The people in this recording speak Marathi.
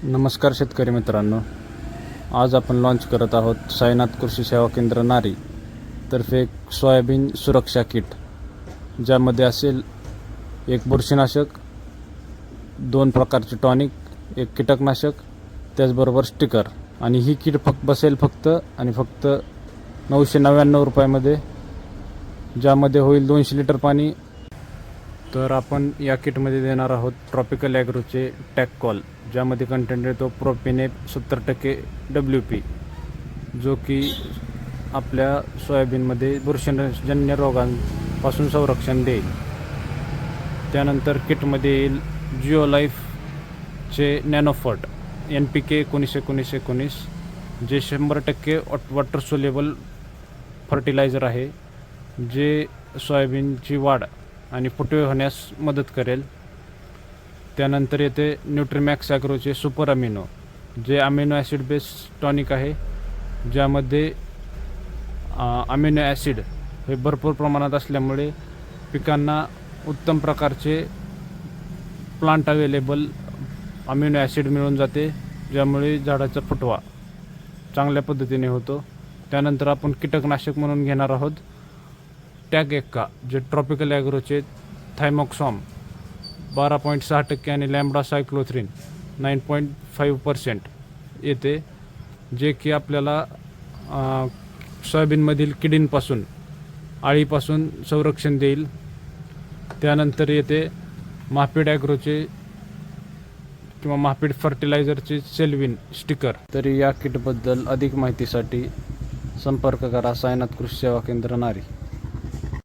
नमस्कार शेतकरी मित्रांनो, आज आपण लॉन्च करत आहोत साईनाथ कृषी सेवा केंद्र नारी तर्फे एक सोयाबीन सुरक्षा किट, ज्यामध्ये असेल एक बुरशीनाशक, 2 प्रकारचे टॉनिक, एक कीटकनाशक, त्याचबरोबर स्टिकर. आणि ही किट बसेल फक्त 999 रुपयामध्ये, ज्यामध्ये होईल 200 लिटर पाणी. तर आपण या किटमध्ये देणार आहोत ट्रॉपिकल ॲग्रोचे टॅककॉल, ज्यामध्ये कंटेंट येतो प्रोपिनेप 70% WP, जो की आपल्या सोयाबीनमध्ये बुरशीजन्य रोगांपासून संरक्षण देईल. त्यानंतर किटमध्ये येईल जिओलाईफचे नॅनोफर्ट NPK 19-19-19, जे 100% वॉटर सोल्युबल फर्टिलायझर आहे, जे सोयाबीनची वाढ आणि फुटवे होण्यास मदत करेल. त्यानंतर येते न्यूट्रीमॅक्स ॲग्रोचे सुपर अमिनो, जे अमिनो ॲसिड बेस्ड टॉनिक आहे, ज्यामध्ये अमिनो ॲसिड हे भरपूर प्रमाणात असल्यामुळे पिकांना उत्तम प्रकारचे प्लांट अवेलेबल अमिनो ॲसिड मिळून जाते, ज्यामुळे झाडाचा फुटवा चांगल्या पद्धतीने होतो. त्यानंतर आपण कीटकनाशक म्हणून घेणार आहोत टॅग एक्का, जे ट्रॉपिकल ॲग्रोचे थायमॉक्सॉम 12.6% आणि लॅम्बडा सायक्लोथ्रिन 9.5% येते, जे की आपल्याला सोयाबीनमधील किडींपासून, आळीपासून संरक्षण देईल. त्यानंतर येते महापीड ॲग्रोचे किंवा महापीड फर्टिलायझरचे सेल्विन स्टिकर. तरी या किटबद्दल अधिक माहितीसाठी संपर्क करा साईनाथ कृषी सेवा केंद्र नारी.